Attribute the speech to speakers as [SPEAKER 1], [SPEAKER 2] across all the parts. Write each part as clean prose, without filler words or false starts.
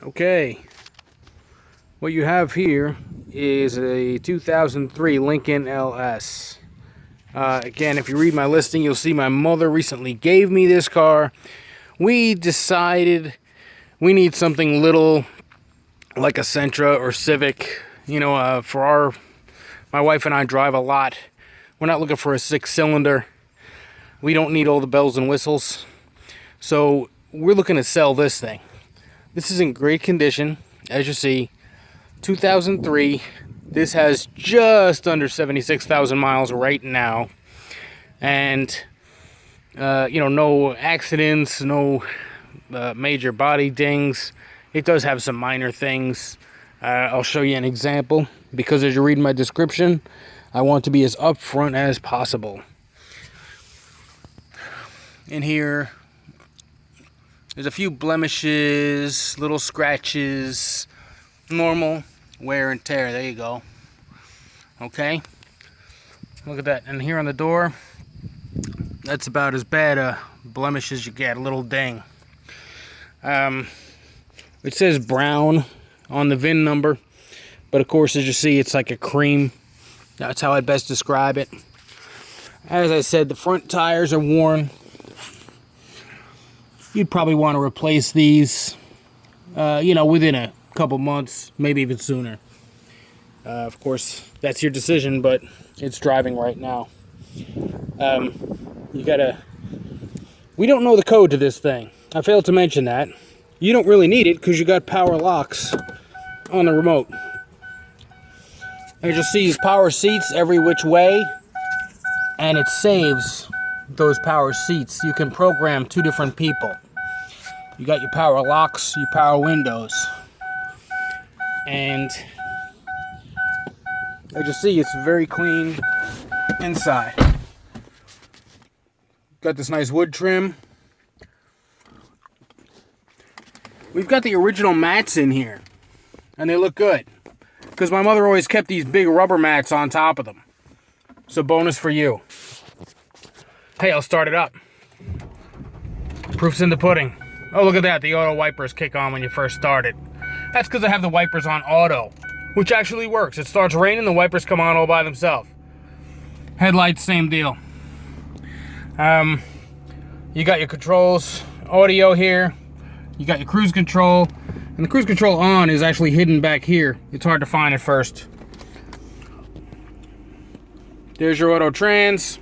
[SPEAKER 1] Okay, what you have here is a 2003 Lincoln LS. Again, if you read my listing, you'll see my mother recently gave me this car. We decided we need something little like a Sentra or Civic. You know, my wife and I drive a lot. We're not looking for a 6-cylinder. We don't need all the bells and whistles. So we're looking to sell this thing. This is in great condition, as you see. 2003. This has just under 76,000 miles right now. And, no accidents, no major body dings. It does have some minor things. I'll show you an example, because as you read my description, I want to be as upfront as possible. In here, there's a few blemishes, little scratches, normal wear and tear. There you go. Okay. Look at that. And here on the door, that's about as bad a blemish as you get, a little ding. It says brown on the VIN number, but of course, as you see, it's like a cream. That's how I best describe it. As I said, the front tires are worn. You'd probably want to replace these, within a couple months, maybe even sooner. Of course, that's your decision, but it's driving right now. We don't know the code to this thing. I failed to mention that. You don't really need it because you got power locks on the remote. As you see, these power seats every which way, and it saves those power seats. You can program 2 different people. You got your power locks, your power windows. And as you see, it's very clean inside. Got this nice wood trim. We've got the original mats in here, and they look good, because my mother always kept these big rubber mats on top of them. So bonus for you. Hey, I'll start it up. Proof's in the pudding. Oh, look at that. The auto wipers kick on when you first start it. That's because I have the wipers on auto, which actually works. It starts raining, the wipers come on all by themselves. Headlights, same deal. You got your controls, audio here. You got your cruise control. And the cruise control on is actually hidden back here. It's hard to find at first. There's your auto trans.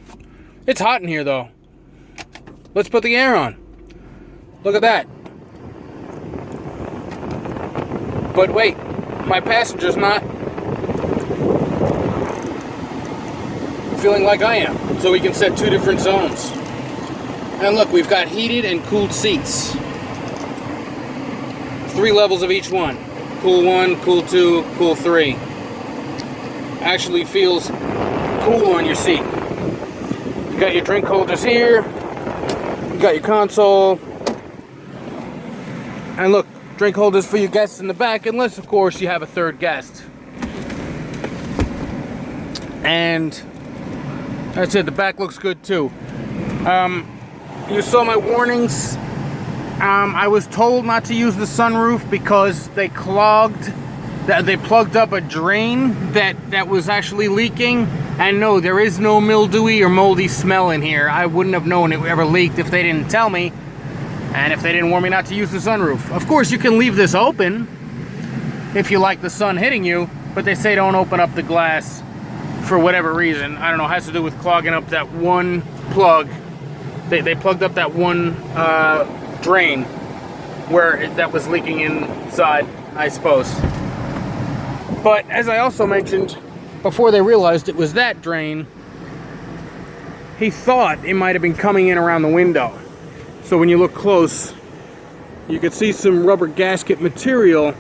[SPEAKER 1] It's hot in here though. Let's put the air on. Look at that. But wait, my passenger's not feeling like I am. So we can set 2 different zones. And look, we've got heated and cooled seats. 3 levels of each one. Cool 1, cool 2, cool 3. Actually feels cool on your seat. You got your drink holders here. You got your console. And look, drink holders for your guests in the back, unless of course you have a 3rd guest. And that's it, the back looks good too. You saw my warnings. I was told not to use the sunroof because they plugged up a drain that was actually leaking. And no, there is no mildewy or moldy smell in here. I wouldn't have known it ever leaked if they didn't tell me, and if they didn't warn me not to use the sunroof. Of course, you can leave this open if you like the sun hitting you, but they say don't open up the glass for whatever reason. I don't know, it has to do with clogging up that one plug. They plugged up that one drain where that was leaking inside, I suppose. But as I also mentioned, before they realized it was that drain, he thought it might have been coming in around the window. So when you look close, you could see some rubber gasket material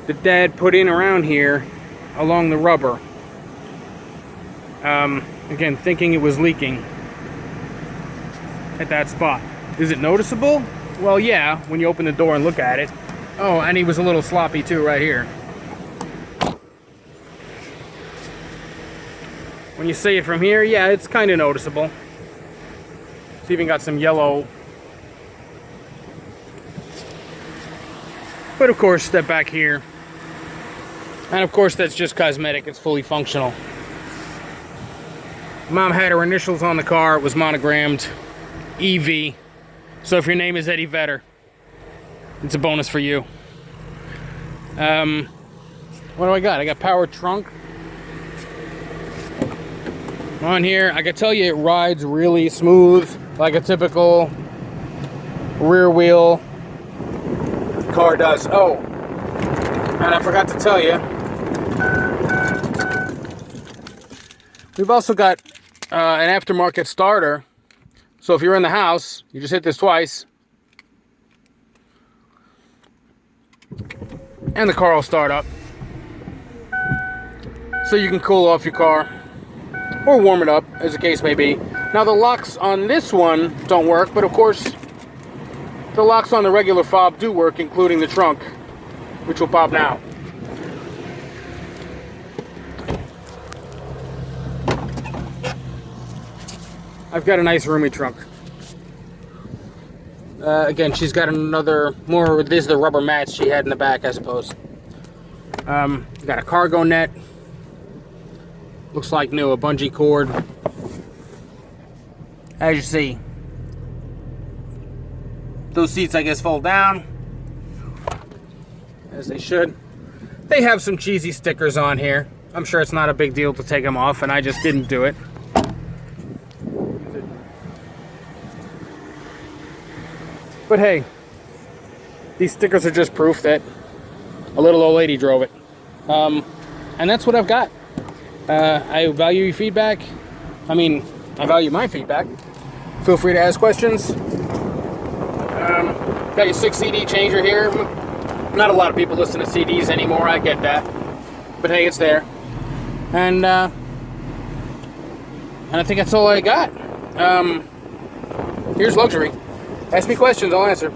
[SPEAKER 1] that Dad put in around here along the rubber. Again, thinking it was leaking at that spot. Is it noticeable? Well, yeah, when you open the door and look at it. Oh, and he was a little sloppy too right here. When you see it from here, yeah, it's kind of noticeable. It's even got some yellow But of course, step back here. And of course, that's just cosmetic. It's fully functional. Mom had her initials on the car. It was monogrammed EV. So if your name is Eddie Vedder, it's a bonus for you. What do I got? I got power trunk on here. I can tell you it rides really smooth, like a typical rear wheel car does. Oh, and I forgot to tell you, we've also got an aftermarket starter. So if you're in the house, you just hit this twice, and the car will start up. So you can cool off your car, or warm it up, as the case may be. Now the locks on this one don't work, but of course, the locks on the regular fob do work, including the trunk, which will pop now. I've got a nice roomy trunk. Again, she's got another, these are the rubber mats she had in the back, I suppose. Got a cargo net. Looks like new, a bungee cord. As you see, those seats, I guess, fold down, as they should. They have some cheesy stickers on here. I'm sure it's not a big deal to take them off, and I just didn't do it. But hey, these stickers are just proof that a little old lady drove it. And that's what I've got. I value your feedback. I value my feedback. Feel free to ask questions. Got your 6 CD changer here. Not a lot of people listen to CDs anymore, I get that. But hey, it's there. And I think that's all I got. Here's luxury. Ask me questions, I'll answer.